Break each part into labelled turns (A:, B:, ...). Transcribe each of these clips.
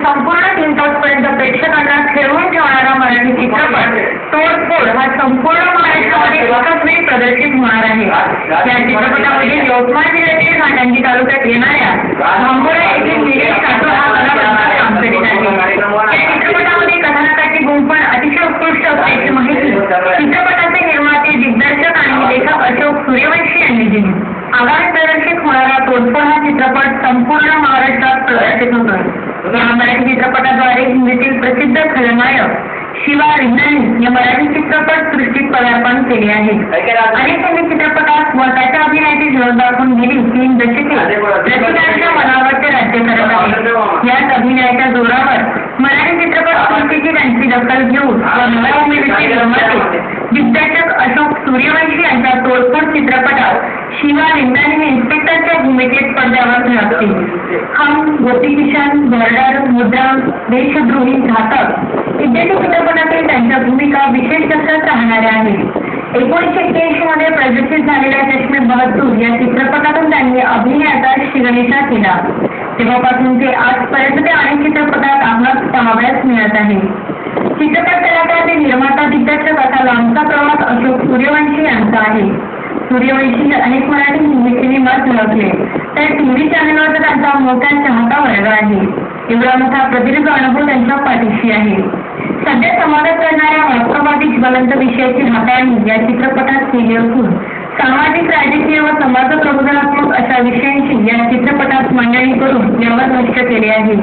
A: संपूर्ण 3 तासपर्यंत प्रेक्षकांना खेळवून ठेवणारा मराठी चित्रपट तोडफोड हा संपूर्ण महाराष्ट्रामध्ये एकाच वेळी प्रदर्शित होणार आहे। या चित्रपटामध्ये यवतमाळ जिल्ह्यातील घाटंजी तालुक्यात येणाऱ्या भांबोरा येथील निलेश काटोल हा कलावंत काम करीत आहे। या चित्रपटामध्ये कथानकाची गुंफण अतिशय उत्कृष्ट असल्याची माहिती चित्रपटाचे निर्माते, दिग्दर्शक आणि लेखक अशोक सूर्यवंशी यांनी दिली। आगामी प्रदर्शित होणारा तोडफोड हा चित्रपट संपूर्ण महाराष्ट्रात प्रदर्शित होतोय। या मराठी चित्रपटाद्वारे हिंदीतील प्रसिद्ध खलनायक शिवा रिंदानी या मराठी चित्रपट सृष्टीत पदार्पण केले आहे। अनेक हिंदी चित्रपटात स्वतःच्या अभिनयाची झलक दाखवून गेली 3 दशके रसिकांच्या मनावर ते राज्य करत आहे। याच अभिनयाच्या जोरावर मराठी चित्रपट सृष्टीची त्यांची दखल घेऊन नव्या उमेदीचे निर्माते दिग्दर्शक अशोक सूर्यवंशी यांच्या तोडफोड चित्रपटात शिवा रिंदानी इन्स्पेक्टरच्या भूमिकेत पडद्यावर झळकतील। हम, गोपी किशन, बॉर्डर, मुद्रा, देशद्रोही, घातक इत्यादी चित्रपटातील त्यांच्या भूमिका विशेष लक्षात राहणाऱ्या आहेत। 1981 मध्ये प्रदर्शित झालेल्या चष्मे बहादूर या चित्रपटातून त्यांनी अभिनयाचा शिगणेशा केला। तेव्हापासून ते आजपर्यंत ते अनेक चित्रपटात आपणास पाहावयास मिळत आहे। चित्रपट कलाकार ते निर्माता, दिग्दर्शक असा लांबचा प्रवास अशोक सूर्यवंशी यांचा आहे। सूर्यवंशी अनेक मराठी हिंदी सिनेमात झळकले, तर टीव्ही चॅनलवर त्यांचा मोठा चाहता वर्ग आहे। एवढा मोठा प्रदीर्घ अनुभव त्यांच्या पाठीशी आहे। सध्या समाजात करणाऱ्या वास्तववादी ज्वलंत विषयाची हाताळणी या चित्रपटात केली असून सामाजिक, राजकीय व समाज प्रबोधनात्मक अशा विषयांची या चित्रपटात मांडणी करून यावर भाष्य केले आहे।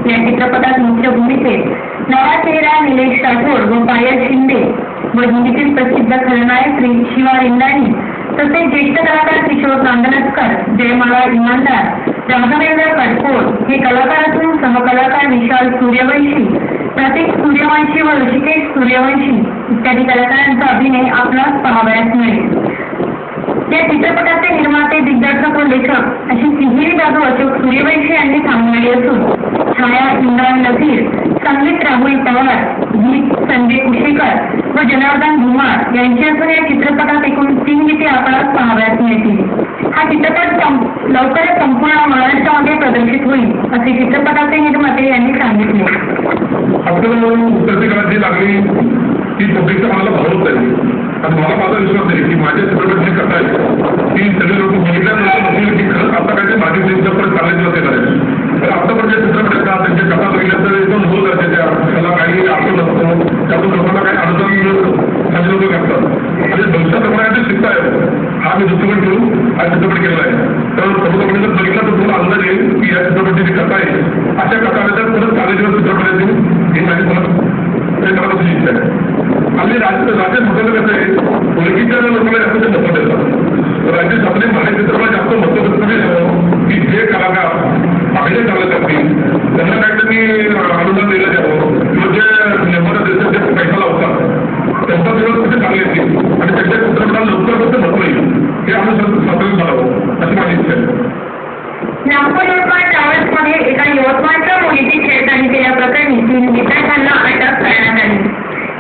A: या चित्रपटात मुख्य भूमिकेत नवा चेहरा निलेश काटोल व पायल शिंदे व हिंदीतील प्रसिद्ध खलनायक शिवा रिंदानी तसेच ज्येष्ठ कलाकार किशोर नांदनकर, जयमाला इमानदार, राघवेंद्र कडकोळ हे कलाकार असून सहकलाकार विशाल सूर्यवंशी, प्रतीक सूर्यवंशी व ऋषिकेश सूर्यवंशी इत्यादी कलाकारांचा अभिनय आपणास पाहावयास मिळेल। या चित्रपटाचे निर्माते, दिग्दर्शक व लेखक अशी तिहेरी बाजू अशोक सूर्यवंशी यांनी सांभाळली असून छाया इम्रान नझीर, संगीत राहुल पवार, गीत संजय कुशेकर व जनार्दन धुमाळ यांची असून या चित्रपटात एकूण 3 गीते आपणास पाहावयास मिळतील। हा चित्रपट लवकरच संपूर्ण महाराष्ट्रामध्ये प्रदर्शित होईल असे चित्रपटाचे निर्माते यांनी सांगितले।
B: लागली ती पब्लिकचा मला भावत आहे आणि मला माझा विश्वास आहे की माझ्या चित्रपट जे करताय की सगळे लोक बघितल्यानंतर की खरंच आता काय ते माझे चित्रपट चालायचे नसते करायचे। तर आतापर्यंत जे चित्रपट असतात त्यांच्या कथा बघितल्या तर एकदम मूळ गरजेचे त्याला काही अर्थ नसतो, त्यातून लोकांना काही अडचण माझे लोक करतात आणि भविष्यात प्रमाणे शिकताय। हा मी दृष्टिकोन ठेवून हा चित्रपट केला आहे। तर सर्वप्रमाणे जर बघितला तर तुम्हाला अंदाज येईल की या चित्रपटाची जी कथा आहे अशा कथा आल्या परत चालायच्या चित्रपट येतील ही माझी मला इच्छा आहे। आणि राज्य स्वतःला कसं आहे ओळखीच्या लोकांना जास्त ते महत्व देतात। राज्य आपले मराठी चित्रपट जास्त महत्व देतात की जे कलाकार अभिनय चालत असतील त्यांना काहीतरी अनुदान दिलं जावं किंवा जे निर्माता देतात जे पैसा लावतात त्यांचा दिवस कुठे चांगले येतील आणि त्यांच्या चित्रपटाला लवकर कसं महत्व येईल हे आम्ही स्वतःला करावं अशी माझी इच्छा आहे।
A: नागपूर यवतमाळ ट्रॅव्हल्समध्ये एका यवतमाळच्या मुलीची छेडछाड केल्याप्रकरणी 3 विद्यार्थ्यांना अटक करण्यात आली।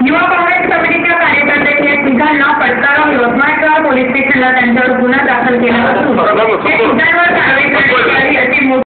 A: युवा काँग्रेस कमिटीच्या कार्यकर्त्यांनी या तिघांना पटकावून यवतमाळ शहर पोलीस स्टेशनला त्यांच्यावर गुन्हा दाखल केला असून त्या तिघांवर कारवाई करण्यात